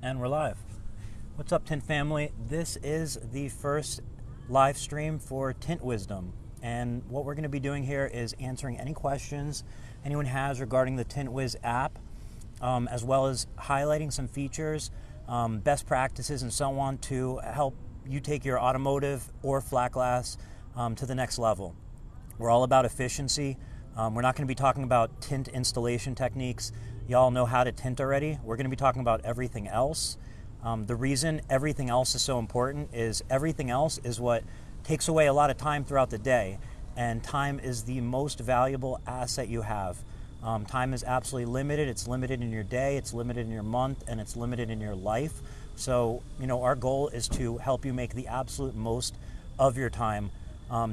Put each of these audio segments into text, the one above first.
And we're live. What's up, Tint family? This is the first live stream for Tint Wizdom. And what we're going to be doing here is answering any questions anyone has regarding the Tint Wiz app, as well as highlighting some features, best practices, and so on to help you take your automotive or flat glass to the next level. We're all about efficiency. We're not going to be talking about tint installation techniques. Y'all know how to tint already. We're going to be talking about everything else. The reason everything else is so important is everything else is what takes away a lot of time throughout the day. And time is the most valuable asset you have. Time is absolutely limited. It's limited in your day, it's limited in your month, and it's limited in your life. So, our goal is to help you make the absolute most of your time.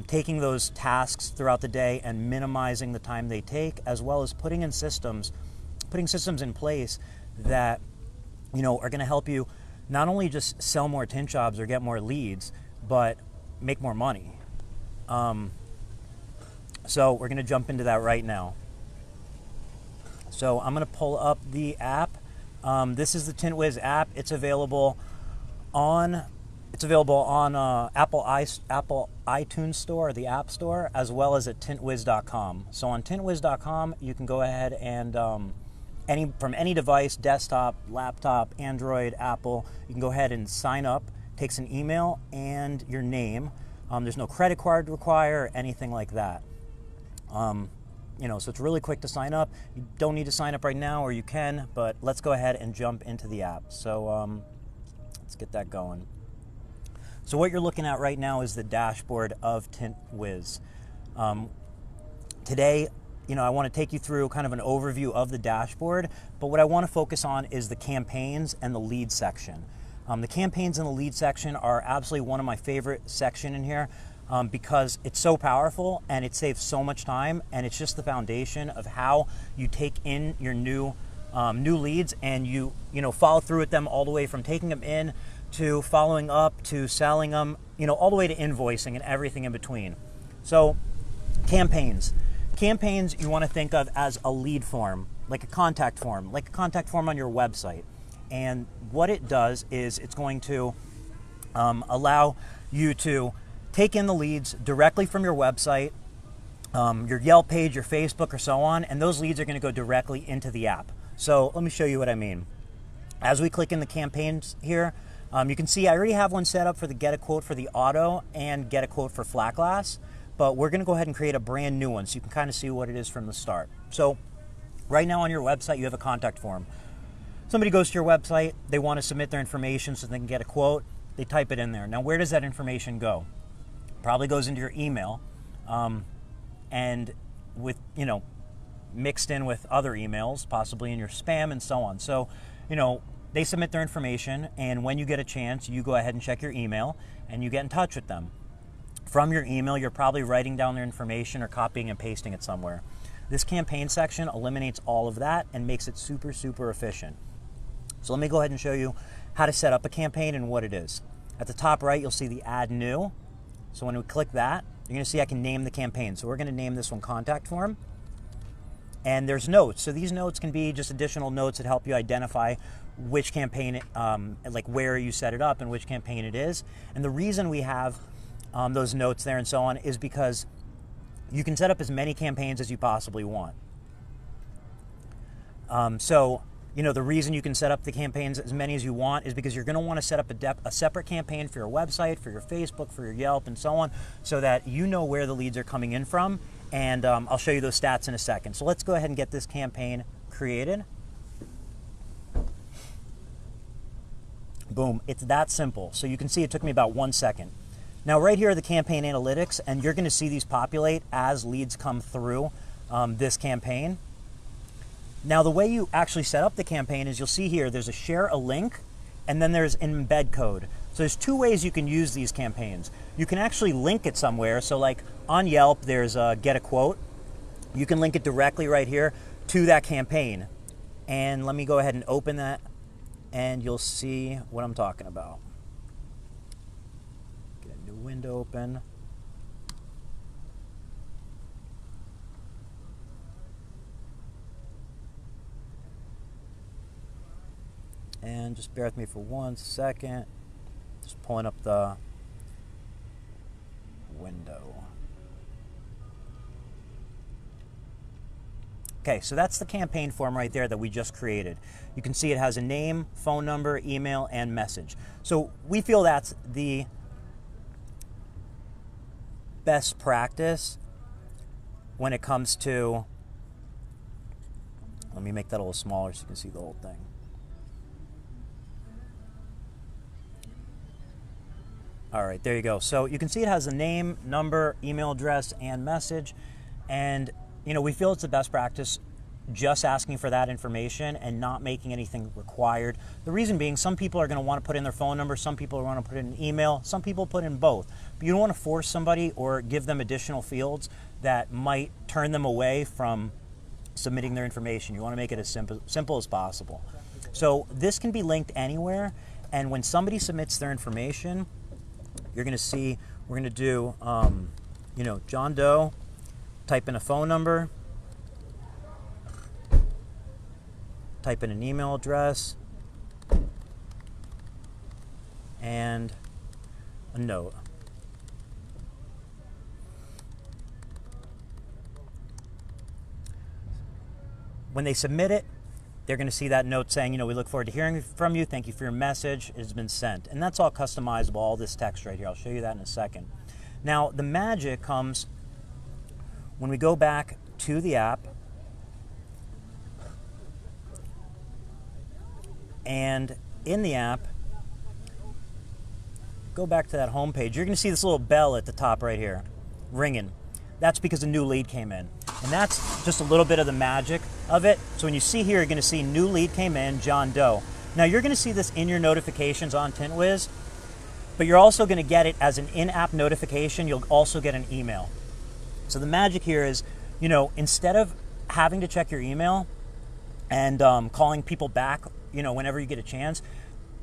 Taking those tasks throughout the day and minimizing the time they take, as well as putting systems in place that are going to help you not only just sell more tint jobs or get more leads, but make more money. So we're going to jump into that right now. So I'm going to pull up the app. This is the Tint Wiz app. It's available on Apple iTunes Store, or the App Store, as well as at tintwiz.com. So on tintwiz.com, you can go ahead and from any device, desktop, laptop, Android, Apple, you can go ahead and sign up. It takes an email and your name. There's no credit card required or anything like that. So it's really quick to sign up. You don't need to sign up right now, or you can, but let's go ahead and jump into the app. So let's get that going. So what you're looking at right now is the dashboard of Tint Wiz. Today, I want to take you through kind of an overview of the dashboard, but what I want to focus on is the campaigns and the lead section. The campaigns and the lead section are absolutely one of my favorite section in here because it's so powerful and it saves so much time, and it's just the foundation of how you take in your new leads and you follow through with them all the way from taking them in to following up to selling them, all the way to invoicing and everything in between. So campaigns you want to think of as a lead form, like a contact form on your website. And what it does is it's going to allow you to take in the leads directly from your website, your Yelp page, your Facebook, or so on, and those leads are going to go directly into the app. So let me show you what I mean. As we click in the campaigns here, you can see I already have one set up for the get a quote for the auto and get a quote for flat glass, but we're going to go ahead and create a brand new one so you can kind of see what it is from the start. So right now on your website, you have a contact form. Somebody goes to your website, they want to submit their information so they can get a quote, they type it in there. Now, where does that information go? Probably goes into your email, and with, mixed in with other emails, possibly in your spam and so on. So, they submit their information, and when you get a chance, you go ahead and check your email and you get in touch with them. From your email, you're probably writing down their information or copying and pasting it somewhere. This campaign section eliminates all of that and makes it super, super efficient. So let me go ahead and show you how to set up a campaign and what it is. At the top right, you'll see the Add New. So when we click that, you're going to see I can name the campaign. So we're going to name this one Contact Form. And there's notes. So these notes can be just additional notes that help you identify which campaign, like where you set it up and which campaign it is. And the reason we have those notes there and so on is because you can set up as many campaigns as you possibly want. The reason you can set up the campaigns as many as you want is because you're going to want to set up a separate campaign for your website, for your Facebook, for your Yelp, and so on, so that you know where the leads are coming in from. And I'll show you those stats in a second. So let's go ahead and get this campaign created. Boom, it's that simple. So you can see it took me about 1 second. Now right here are the campaign analytics, and you're going to see these populate as leads come through this campaign. Now the way you actually set up the campaign is you'll see here there's a share a link, and then there's an embed code. So there's two ways you can use these campaigns. You can actually link it somewhere. So like on Yelp, there's a get a quote. You can link it directly right here to that campaign. And let me go ahead and open that, and you'll see what I'm talking about. Get a new window open. And just bear with me for 1 second. Just pulling up the window. Okay, so that's the campaign form right there that we just created. You can see it has a name, phone number, email, and message. So we feel that's the best practice when it comes to, let me make that a little smaller so you can see the whole thing. All right, there you go. So you can see it has a name, number, email address, and message. And, you know, we feel it's the best practice just asking for that information and not making anything required. The reason being, some people are going to want to put in their phone number, some people want to put in an email, some people put in both. But you don't want to force somebody or give them additional fields that might turn them away from submitting their information. You want to make it as simple as possible. So this can be linked anywhere, and when somebody submits their information, you're going to see, we're going to do, you know, John Doe, type in a phone number, type in an email address, and a note. When they submit it, they're going to see that note saying, you know, we look forward to hearing from you. Thank you for your message. It has been sent. And that's all customizable, all this text right here. I'll show you that in a second. Now, the magic comes when we go back to the app and in the app, go back to that home page. You're going to see this little bell at the top right here, ringing. That's because a new lead came in. And that's just a little bit of the magic of it. So when you see here, you're going to see new lead came in, John Doe. Now you're going to see this in your notifications on Tint Wiz, but you're also going to get it as an in-app notification. You'll also get an email. So the magic here is, you know, instead of having to check your email and calling people back, you know, whenever you get a chance,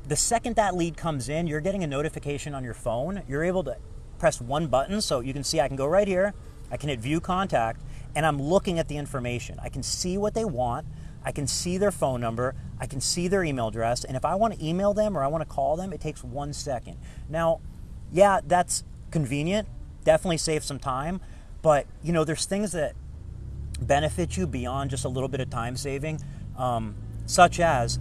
the second that lead comes in, you're getting a notification on your phone. You're able to press one button. So you can see I can go right here, I can hit view contact, and I'm looking at the information. I can see what they want. I can see their phone number. I can see their email address. And if I want to email them or I want to call them, it takes 1 second. Now, yeah, that's convenient. Definitely saves some time. But, you know, there's things that benefit you beyond just a little bit of time saving, such as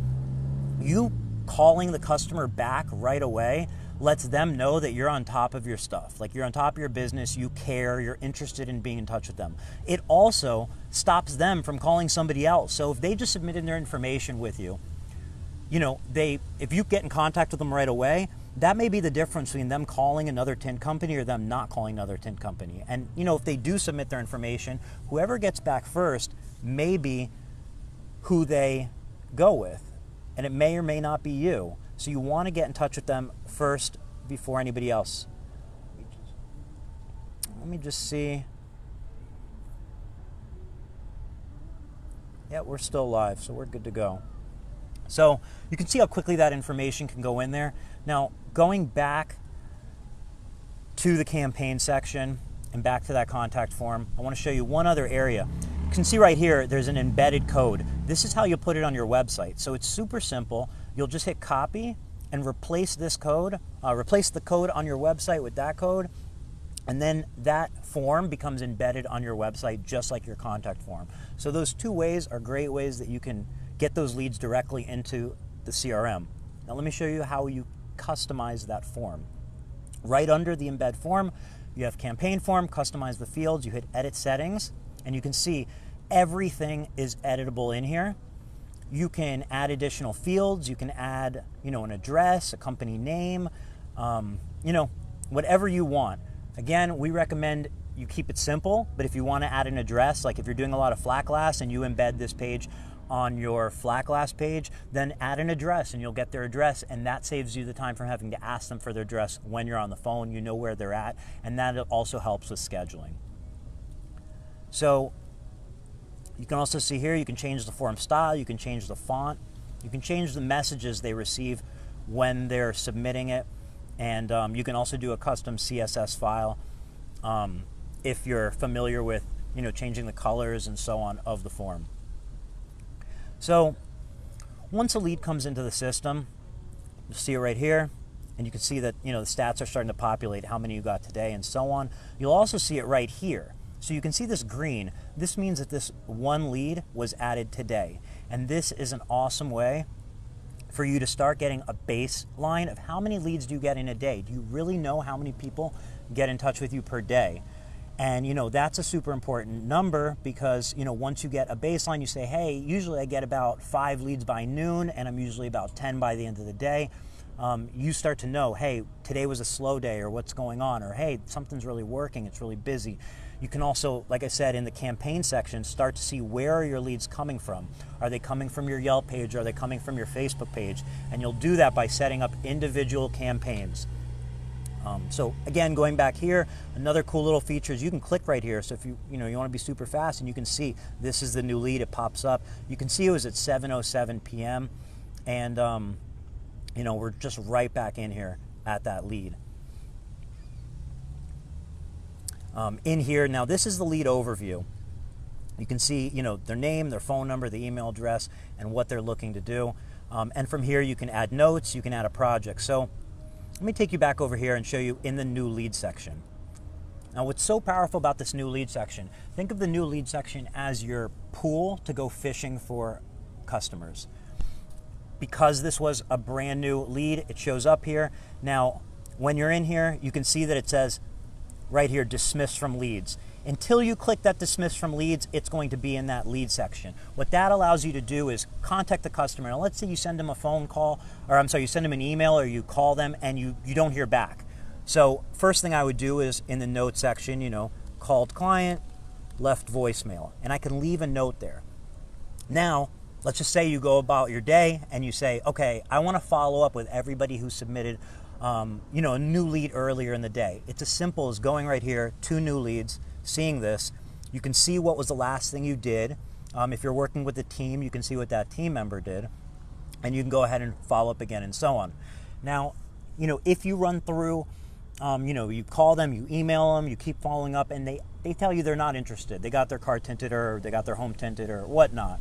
you calling the customer back right away lets them know that you're on top of your stuff. Like, you're on top of your business, you care, you're interested in being in touch with them. It also stops them from calling somebody else. So if they just submitted their information with you, you know, if you get in contact with them right away, that may be the difference between them calling another tint company or them not calling another tint company. And, you know, if they do submit their information, whoever gets back first may be who they go with. And it may or may not be you. So you want to get in touch with them first before anybody else. Let me just see. Yeah, we're still live, so we're good to go. So you can see how quickly that information can go in there. Now, going back to the campaign section and back to that contact form, I want to show you one other area. You can see right here, there's an embedded code. This is how you put it on your website. So it's super simple. You'll just hit copy and replace this code, replace the code on your website with that code, and then that form becomes embedded on your website just like your contact form. So those two ways are great ways that you can get those leads directly into the CRM. Now let me show you how you customize that form. Right under the embed form, you have campaign form, customize the fields, you hit edit settings, and you can see everything is editable in here. You can add additional fields. You can add, you know, an address, a company name, you know, whatever you want. Again, we recommend you keep it simple, but if you want to add an address, like if you're doing a lot of flat glass and you embed this page on your flat glass page, then add an address and you'll get their address, and that saves you the time from having to ask them for their address when you're on the phone. You know where they're at, and that also helps with scheduling. So you can also see here, you can change the form style, you can change the font, you can change the messages they receive when they're submitting it, and you can also do a custom CSS file if you're familiar with, you know, changing the colors and so on of the form. So Once a lead comes into the system, you'll see it right here, and you can see that, you know, the stats are starting to populate, how many you got today and so on. You'll also see it right here. So you can see this green. This means that this one lead was added today. And this is an awesome way for you to start getting a baseline of how many leads do you get in a day. Do you really know how many people get in touch with you per day? And, you know, that's a super important number because, you know, once you get a baseline, you say, hey, usually I get about 5 leads by noon and I'm usually about 10 by the end of the day. You start to know, hey, today was a slow day, or what's going on, or hey, something's really working, it's really busy. You can also, like I said, in the campaign section, start to see where are your leads coming from. Are they coming from your Yelp page? Are they coming from your Facebook page? And you'll do that by setting up individual campaigns. So again, going back here, another cool little feature is you can click right here. So if you want to be super fast, and you can see this is the new lead, it pops up. You can see it was at 7:07 p.m. and you know, we're just right back in here at that lead. In here, now this is the lead overview. You can see, you know, their name, their phone number, the email address, and what they're looking to do. And from here, you can add notes, you can add a project. So let me take you back over here and show you in the new lead section. Now, what's so powerful about this new lead section, think of the new lead section as your pool to go fishing for customers. Because this was a brand new lead, it shows up here. Now, when you're in here, you can see that it says right here, dismiss from leads. Until you click that dismiss from leads, it's going to be in that lead section. What that allows you to do is contact the customer. Now, let's say you send them a phone call, or I'm sorry, you send them an email or you call them and you don't hear back. So first thing I would do is in the note section, you know, called client, left voicemail, and I can leave a note there. Now, let's just say you go about your day and you say, okay, I want to follow up with everybody who submitted you know, a new lead earlier in the day. It's as simple as going right here, 2 new leads, seeing this. You can see what was the last thing you did. If you're working with a team, you can see what that team member did, and you can go ahead and follow up again and so on. Now, you know, if you run through, you know, you call them, you email them, you keep following up, and they tell you they're not interested. They got their car tinted or they got their home tinted or whatnot.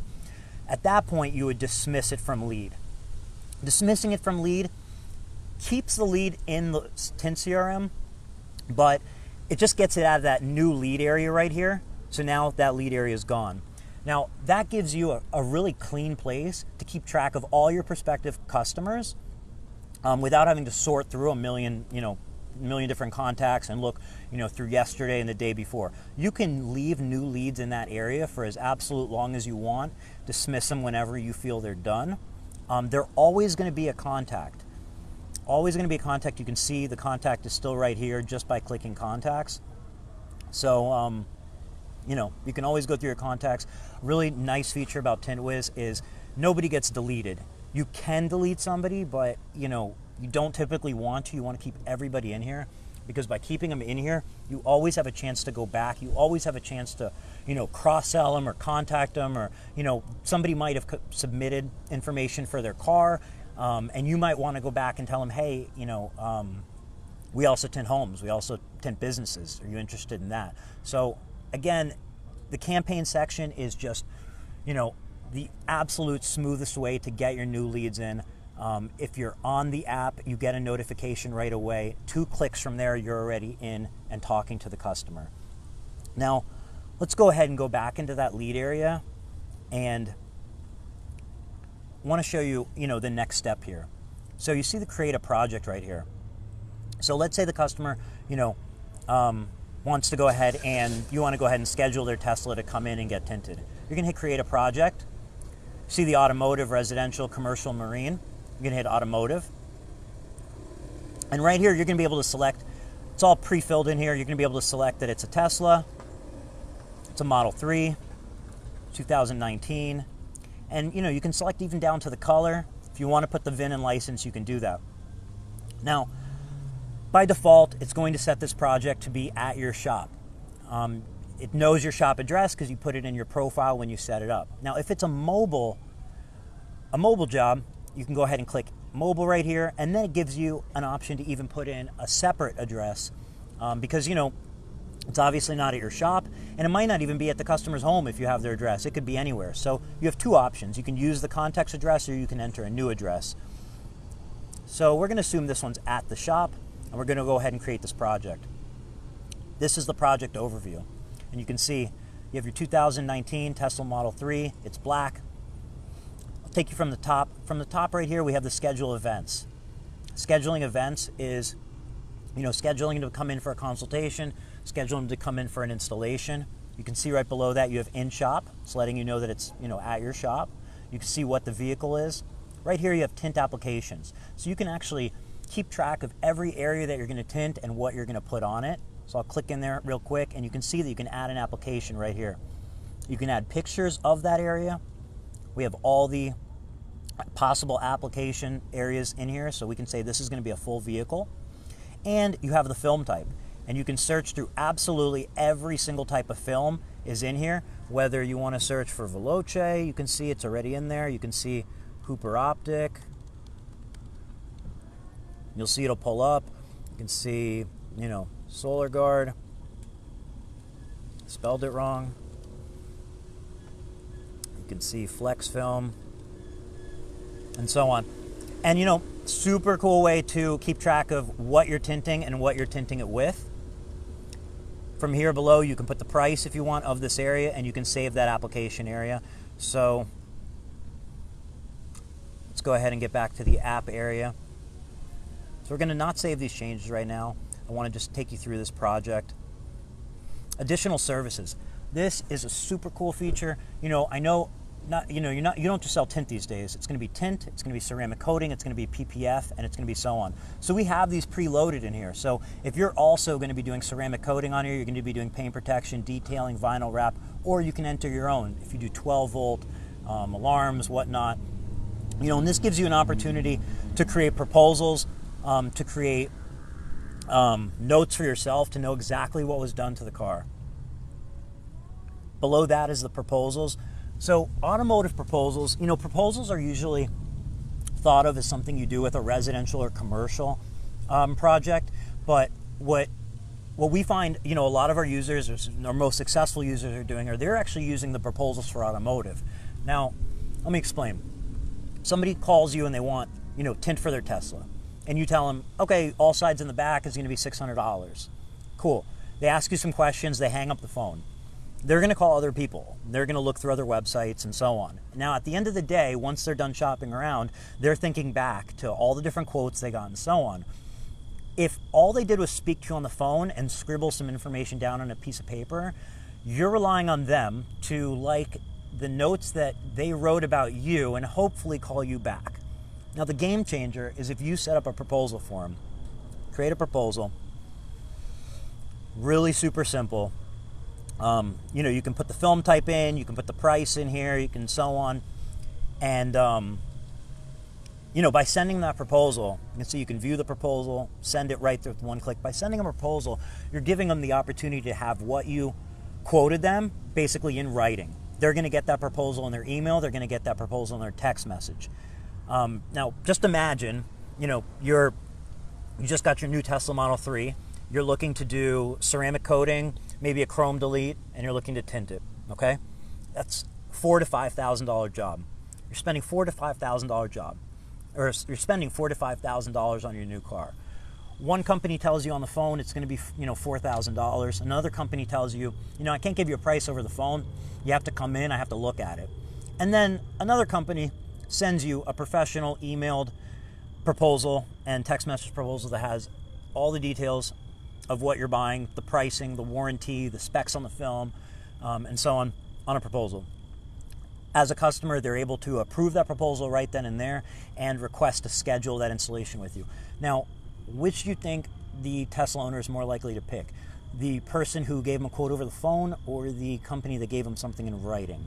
At that point, you would dismiss it from lead. Dismissing it from lead keeps the lead in the Tint CRM, but it just gets it out of that new lead area right here. So now that lead area is gone. Now, that gives you a really clean place to keep track of all your prospective customers without having to sort through a million different contacts and look, you know, through yesterday and the day before. You can leave new leads in that area for as absolute long as you want, dismiss them whenever you feel they're done. They're always going to be a contact. Always going to be a contact. You can see the contact is still right here just by clicking contacts. So, you know, you can always go through your contacts. Really nice feature about Tint Wiz is nobody gets deleted. You can delete somebody, but, you know, you don't typically want to. You want to keep everybody in here because by keeping them in here, you always have a chance to go back. You always have a chance to, you know, cross-sell them or contact them, or, you know, somebody might have submitted information for their car. And you might want to go back and tell them, hey, you know, we also tint homes. We also tint businesses. Are you interested in that? So again, the campaign section is just, you know, the absolute smoothest way to get your new leads in. If you're on the app, you get a notification right away. 2 clicks from there, you're already in and talking to the customer. Now, let's go ahead and go back into that lead area and I want to show you, you know, the next step here. So you see the create a project right here. So let's say the customer, you know, wants to go ahead and you want to go ahead and schedule their Tesla to come in and get tinted. You're going to hit create a project. See the automotive, residential, commercial, marine. You're going to hit automotive. And right here, you're going to be able to select, it's all pre-filled in here. You're going to be able to select that it's a Tesla, it's a Model 3, 2019. And, you know, you can select even down to the color. If you want to put the VIN and license, you can do that. Now, by default, it's going to set this project to be at your shop. It knows your shop address because you put it in your profile when you set it up. Now, if it's a mobile job, you can go ahead and click mobile right here, and then it gives you an option to even put in a separate address because, you know, It's obviously not at your shop, and it might not even be at the customer's home if you have their address. It could be anywhere. So you have two options. You can use the context address, or you can enter a new address. So we're going to assume this one's at the shop, and we're going to go ahead and create this project. This is the project overview. And you can see you have your 2019 Tesla Model 3. It's black. I'll take you from the top. From the top right here, we have the schedule events. Scheduling events is, scheduling to come in for a consultation, scheduling to come in for an installation. You can see right below that you have in shop. It's letting you know that it's, at your shop. You can see what the vehicle is. Right here you have tint applications. So you can actually keep track of every area that you're going to tint and what you're going to put on it. So I'll click in there real quick, and you can see that you can add an application right here. You can add pictures of that area. We have all the possible application areas in here, so we can say this is going to be a full vehicle. And you have the film type, and you can search through absolutely every single type of film is in here. Whether you want to search for Veloce, you can see it's already in there. You can see Cooper Optic. You'll see it'll pull up. You can see, Solar Guard. Spelled it wrong. You can see Flex Film, and so on. And super cool way to keep track of what you're tinting and what you're tinting it with. From here below, you can put the price if you want of this area, and you can save that application area. So let's go ahead and get back to the app area. So we're going to not save these changes right now. I want to just take you through this project. Additional services. This is a super cool feature. I know you don't just sell tint these days. It's going to be tint, it's going to be ceramic coating, it's going to be PPF, and it's going to be so on. So we have these preloaded in here. So if you're also going to be doing ceramic coating on here, you're going to be doing paint protection, detailing, vinyl wrap, or you can enter your own. If you do 12-volt alarms, whatnot. And this gives you an opportunity to create proposals, to create notes for yourself, to know exactly what was done to the car. Below that is the proposals. So automotive proposals, proposals are usually thought of as something you do with a residential or commercial project. But what we find, a lot of our users, or our most successful users are doing, are they're actually using the proposals for automotive. Now, let me explain. Somebody calls you and they want, tint for their Tesla. And you tell them, okay, all sides in the back is going to be $600. Cool. They ask you some questions, they hang up the phone. They're going to call other people. They're going to look through other websites and so on. Now, at the end of the day, once they're done shopping around, they're thinking back to all the different quotes they got and so on. If all they did was speak to you on the phone and scribble some information down on a piece of paper, you're relying on them to like the notes that they wrote about you and hopefully call you back. Now, the game changer is if you set up a proposal form. Create a proposal. Really super simple. You can put the film type in, you can put the price in here, you can so on. And, by sending that proposal, you can see you can view the proposal, send it right through with one click. By sending them a proposal, you're giving them the opportunity to have what you quoted them basically in writing. They're going to get that proposal in their email, they're going to get that proposal in their text message. Now, just imagine, you just got your new Tesla Model 3, you're looking to do ceramic coating, maybe a chrome delete, and you're looking to tint it, okay? That's $4,000 to $5,000 job. You're spending $4,000 to $5,000 job, or you're spending $4,000 to $5,000 on your new car. One company tells you on the phone it's going to be, $4,000. Another company tells you, I can't give you a price over the phone. You have to come in, I have to look at it. And then another company sends you a professional emailed proposal and text message proposal that has all the details of what you're buying, the pricing, the warranty, the specs on the film, and so on a proposal. As a customer, they're able to approve that proposal right then and there and request to schedule that installation with you. Now, which do you think the Tesla owner is more likely to pick? The person who gave them a quote over the phone or the company that gave them something in writing?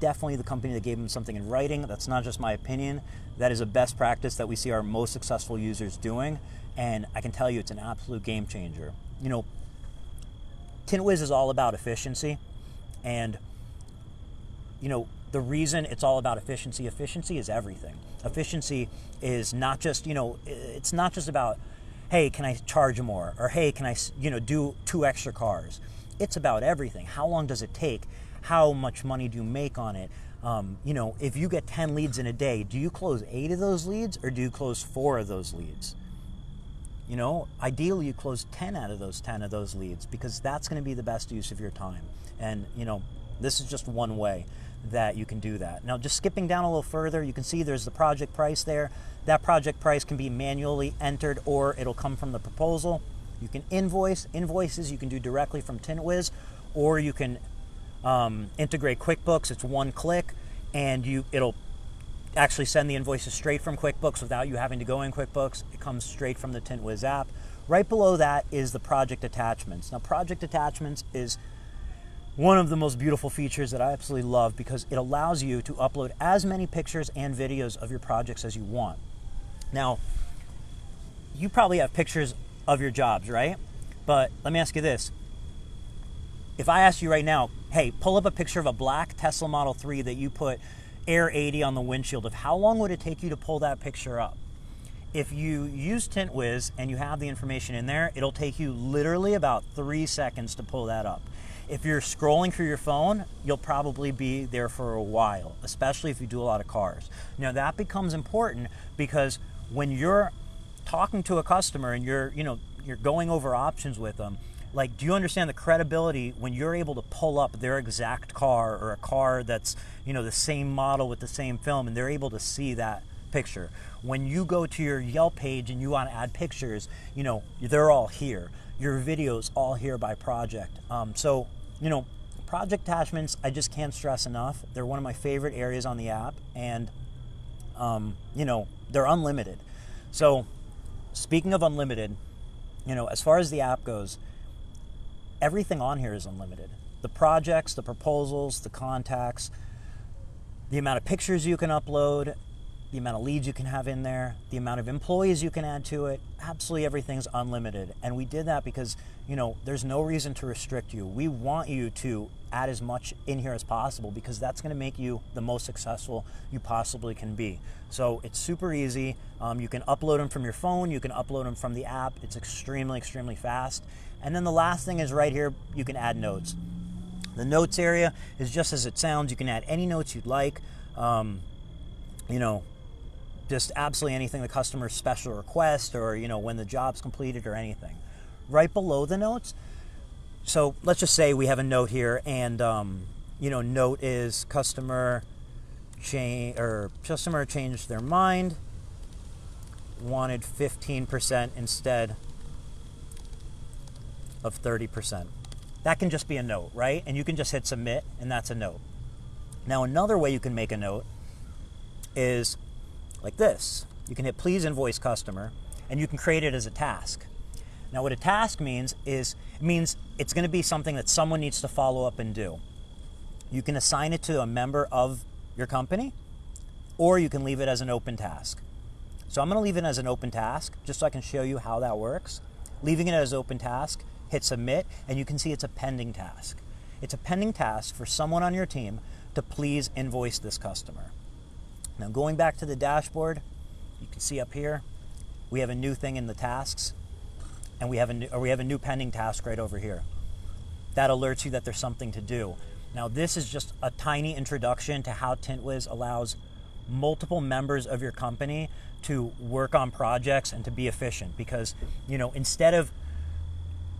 Definitely the company that gave them something in writing. That's not just my opinion. That is a best practice that we see our most successful users doing. And I can tell you it's an absolute game changer. Tint Wiz is all about efficiency. And, the reason it's all about efficiency is everything. Efficiency is not just, it's not just about, hey, can I charge more? Or hey, can I, do 2 extra cars? It's about everything. How long does it take? How much money do you make on it? If you get 10 leads in a day, do you close 8 of those leads or do you close 4 of those leads? Ideally you close 10 out of those 10 of those leads, because that's going to be the best use of your time. And, this is just one way that you can do that. Now, just skipping down a little further, you can see there's the project price there. That project price can be manually entered or it'll come from the proposal. You can invoices you can do directly from Tint Wiz, or you can integrate QuickBooks. It's one click, and it'll actually send the invoices straight from QuickBooks without you having to go in QuickBooks. It comes straight from the Tint Wiz app. Right below that is the project attachments. Now, project attachments is one of the most beautiful features that I absolutely love, because it allows you to upload as many pictures and videos of your projects as you want. Now, you probably have pictures of your jobs, right? But let me ask you this. If I asked you right now, hey, pull up a picture of a black Tesla Model 3 that you put Air 80 on the windshield of, how long would it take you to pull that picture up? If you use Tint Wiz and you have the information in there, it'll take you literally about 3 seconds to pull that up. If you're scrolling through your phone, you'll probably be there for a while, especially if you do a lot of cars. Now, that becomes important because when you're talking to a customer and you're going over options with them, like, do you understand the credibility when you're able to pull up their exact car, or a car that's, the same model with the same film, and they're able to see that picture? When you go to your Yelp page and you want to add pictures, they're all here. Your video's all here by project. Project attachments, I just can't stress enough. They're one of my favorite areas on the app, and, they're unlimited. So, speaking of unlimited, as far as the app goes, everything on here is unlimited. The projects, the proposals, the contacts, the amount of pictures you can upload, the amount of leads you can have in there, the amount of employees you can add to it, absolutely everything's unlimited. And we did that because, there's no reason to restrict you. We want you to add as much in here as possible, because that's going to make you the most successful you possibly can be. So it's super easy. You can upload them from your phone. You can upload them from the app. It's extremely, extremely fast. And then the last thing is right here, you can add notes. The notes area is just as it sounds. You can add any notes you'd like. Just absolutely anything the customer's special request, or, when the job's completed, or anything. Right below the notes, so let's just say we have a note here, and, note is customer changed their mind, wanted 15% instead of 30%. That can just be a note, right? And you can just hit submit, and that's a note. Now, another way you can make a note is like this. You can hit please invoice customer, and you can create it as a task. Now, what a task means is, it means it's going to be something that someone needs to follow up and do. You can assign it to a member of your company, or you can leave it as an open task. So I'm going to leave it as an open task, just so I can show you how that works. Leaving it as open task, hit submit, and you can see it's a pending task. It's a pending task for someone on your team to please invoice this customer. Now, going back to the dashboard, you can see up here, we have a new thing in the tasks, and we have a new pending task right over here. That alerts you that there's something to do. Now, this is just a tiny introduction to how Tint Wiz allows multiple members of your company to work on projects and to be efficient, because, instead of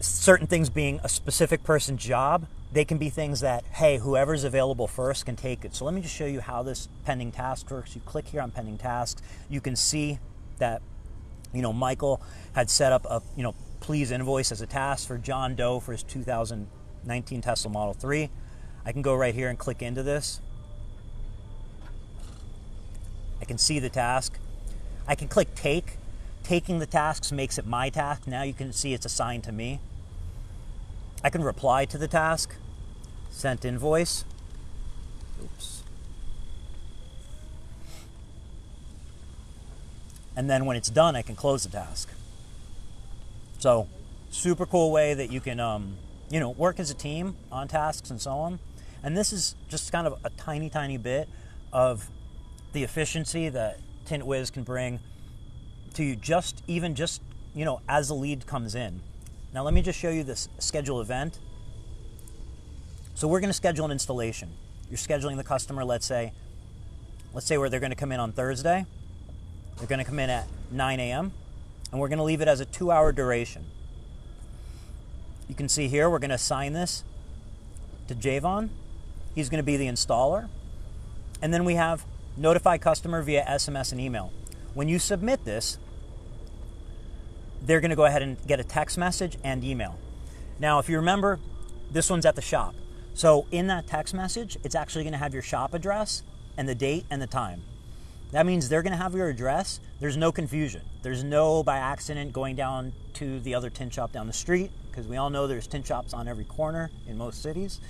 certain things being a specific person's job, they can be things that, hey, whoever's available first can take it. So let me just show you how this pending task works. You click here on pending tasks. You can see that, Michael had set up a, please invoice as a task for John Doe for his 2019 Tesla Model 3. I can go right here and click into this. I can see the task. I can click take. Taking the tasks makes it my task. Now you can see it's assigned to me. I can reply to the task. Sent invoice. Oops. And then when it's done, I can close the task. So, super cool way that you can, work as a team on tasks and so on. And this is just kind of a tiny, tiny bit of the efficiency that Tint Wiz can bring to you, just as the lead comes in. Now let me just show you this schedule event. So we're going to schedule an installation. You're scheduling the customer, let's say where they're going to come in on Thursday. They're going to come in at 9 a.m. and we're going to leave it as a 2-hour duration. You can see here we're going to assign this to Javon. He's going to be the installer. And then we have notify customer via SMS and email. When you submit this, they're going to go ahead and get a text message and email. Now, if you remember, this one's at the shop. So in that text message, it's actually going to have your shop address and the date and the time. That means they're going to have your address. There's no confusion. There's no by accident going down to the other tint shop down the street, because we all know there's tint shops on every corner in most cities.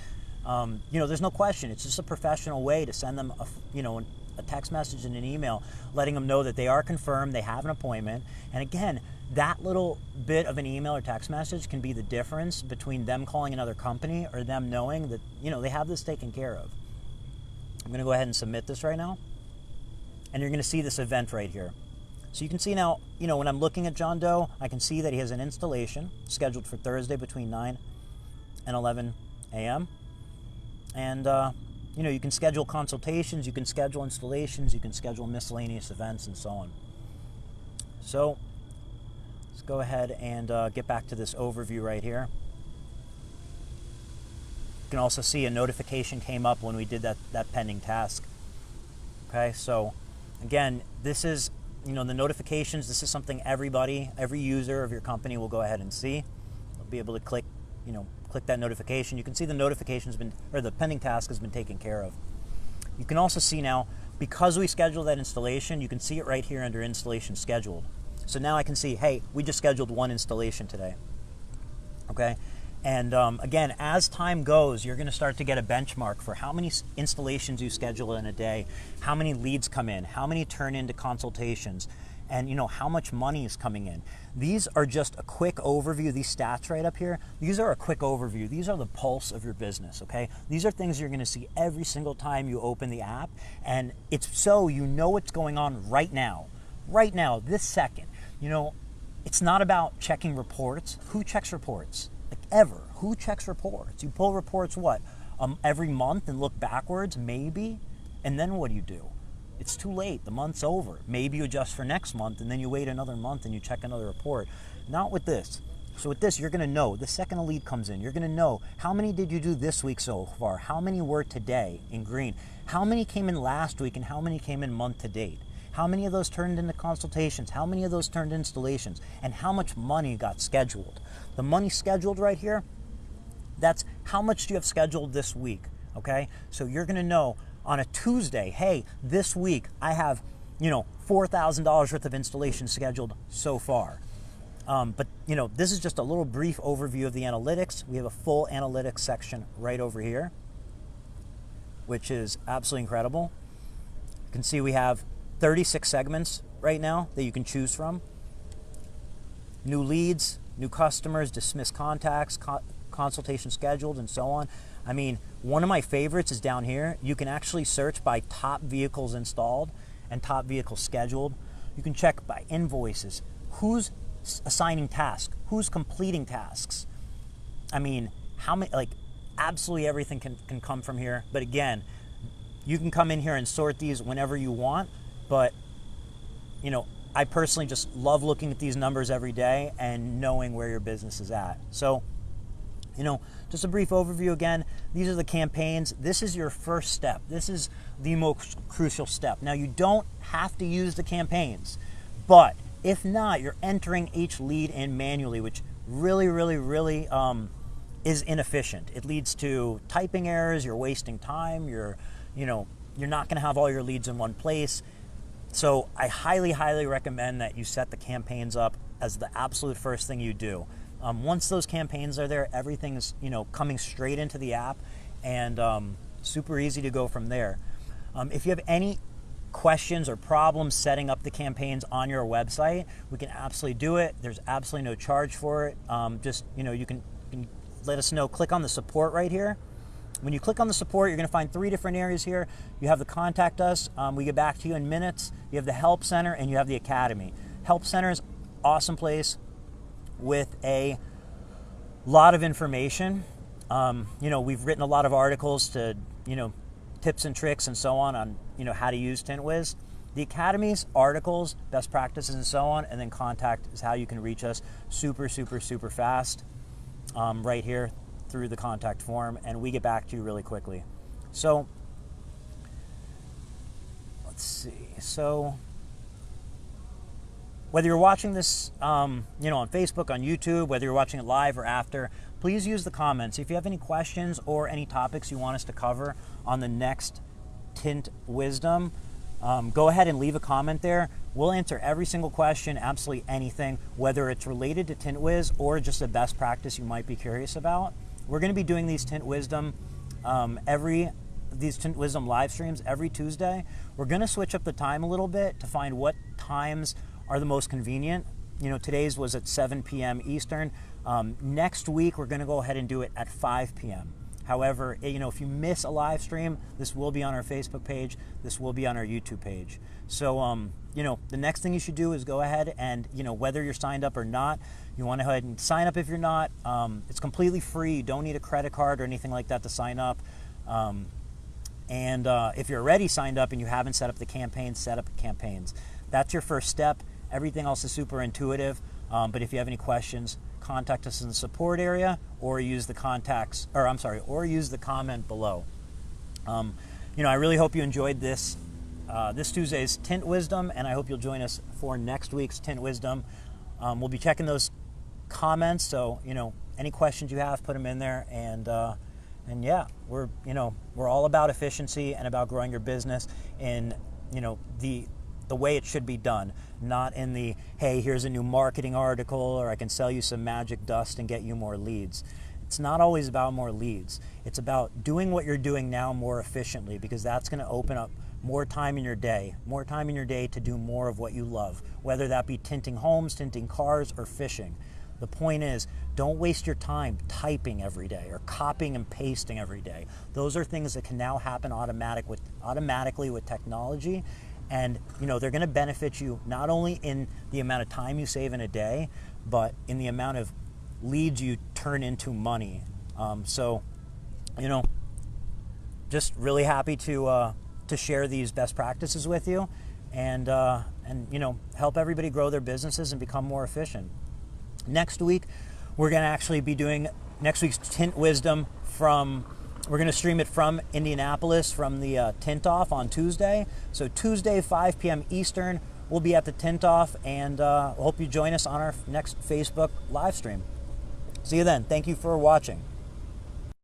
There's no question. It's just a professional way to send them a text message and an email letting them know that they are confirmed, they have an appointment. And again, that little bit of an email or text message can be the difference between them calling another company or them knowing that, they have this taken care of. I'm going to go ahead and submit this right now. And you're going to see this event right here. So you can see now, when I'm looking at John Doe, I can see that he has an installation scheduled for Thursday between 9 and 11 a.m. And, you can schedule consultations, you can schedule installations, you can schedule miscellaneous events, and so on. So let's go ahead and get back to this overview right here. You can also see a notification came up when we did that pending task. Okay, so again, this is, the notifications. This is something every user of your company will go ahead and see. They'll be able to click that notification. You can see the the pending task has been taken care of. You can also see now, because we scheduled that installation, you can see it right here under installation scheduled. So now I can see, hey, we just scheduled one installation today. Okay. And again, as time goes, you're going to start to get a benchmark for how many installations you schedule in a day, how many leads come in, how many turn into consultations, and how much money is coming in. These are just a quick overview. These stats right up here, these are a quick overview. These are the pulse of your business, okay? These are things you're going to see every single time you open the app, and it's so what's going on right now, this second. It's not about checking reports. Who checks reports? Ever. Who checks reports? You pull reports what? Every month and look backwards, maybe? And then what do? It's too late. The month's over. Maybe you adjust for next month and then you wait another month and you check another report. Not with this. So with this, you're going to know the second a lead comes in, you're going to know how many did you do this week so far? How many were today in green? How many came in last week and how many came in month to date? How many of those turned into consultations? How many of those turned into installations? And how much money got scheduled? The money scheduled right here, that's how much do you have scheduled this week, okay? So you're going to know on a Tuesday, hey, this week I have, $4,000 worth of installations scheduled so far. But this is just a little brief overview of the analytics. We have a full analytics section right over here, which is absolutely incredible. You can see we have 36 segments right now that you can choose from. New leads, new customers, dismissed contacts, consultation scheduled, and so on. I mean, one of my favorites is down here. You can actually search by top vehicles installed and top vehicles scheduled. You can check by invoices. Who's assigning tasks? Who's completing tasks? I mean, absolutely everything can come from here. But again, you can come in here and sort these whenever you want. But, I personally just love looking at these numbers every day and knowing where your business is at. So, just a brief overview again. These are the campaigns. This is your first step. This is the most crucial step. Now, you don't have to use the campaigns, but if not, you're entering each lead in manually, which really, really, really is inefficient. It leads to typing errors. You're wasting time. You're not going to have all your leads in one place. So I highly, highly recommend that you set the campaigns up as the absolute first thing you do. Once those campaigns are there, everything's coming straight into the app, and super easy to go from there. If you have any questions or problems setting up the campaigns on your website, we can absolutely do it. There's absolutely no charge for it. You can let us know. Click on the support right here. When you click on the support, you're going to find 3 different areas here. You have the contact us. We get back to you in minutes. You have the help center and you have the academy. Help center is awesome place. with a lot of information. We've written a lot of articles to, tips and tricks and so on, how to use Tint Wiz. The Academy's articles, best practices and so on, and then contact is how you can reach us super, super, super fast right here through the contact form, and we get back to you really quickly. So, let's see. So, whether you're watching this, on Facebook, on YouTube, whether you're watching it live or after, please use the comments. If you have any questions or any topics you want us to cover on the next Tint Wizdom, go ahead and leave a comment there. We'll answer every single question, absolutely anything, whether it's related to Tint Wiz or just a best practice you might be curious about. We're going to be doing these Tint Wizdom Tint Wizdom live streams every Tuesday. We're going to switch up the time a little bit to find what times are the most convenient. Today's was at 7 p.m. Eastern. Next week, we're going to go ahead and do it at 5 p.m. However, if you miss a live stream, this will be on our Facebook page. This will be on our YouTube page. So, the next thing you should do is go ahead and, whether you're signed up or not, you want to go ahead and sign up if you're not. It's completely free. You don't need a credit card or anything like that to sign up. If you're already signed up and you haven't set up the campaigns, set up campaigns. That's your first step. Everything else is super intuitive. But if you have any questions, contact us in the support area or use the comment below. I really hope you enjoyed this Tuesday's Tint Wizdom, and I hope you'll join us for next week's Tint Wizdom. We'll be checking those comments, so any questions you have, put them in there, and yeah, we're all about efficiency and about growing your business in the way it should be done, not in the, hey, here's a new marketing article, or I can sell you some magic dust and get you more leads. It's not always about more leads. It's about doing what you're doing now more efficiently, because that's going to open up more time in your day to do more of what you love, whether that be tinting homes, tinting cars, or fishing. The point is, don't waste your time typing every day or copying and pasting every day. Those are things that can now happen automatically with technology. And, they're going to benefit you not only in the amount of time you save in a day, but in the amount of leads you turn into money. Just really happy to share these best practices with you and help everybody grow their businesses and become more efficient. Next week, we're going to actually be doing next week's Tint Wizdom we're going to stream it from Indianapolis from the Tint Off on Tuesday. So Tuesday, 5 p.m. Eastern, we'll be at the Tint Off, and hope you join us on our next Facebook live stream. See you then. Thank you for watching.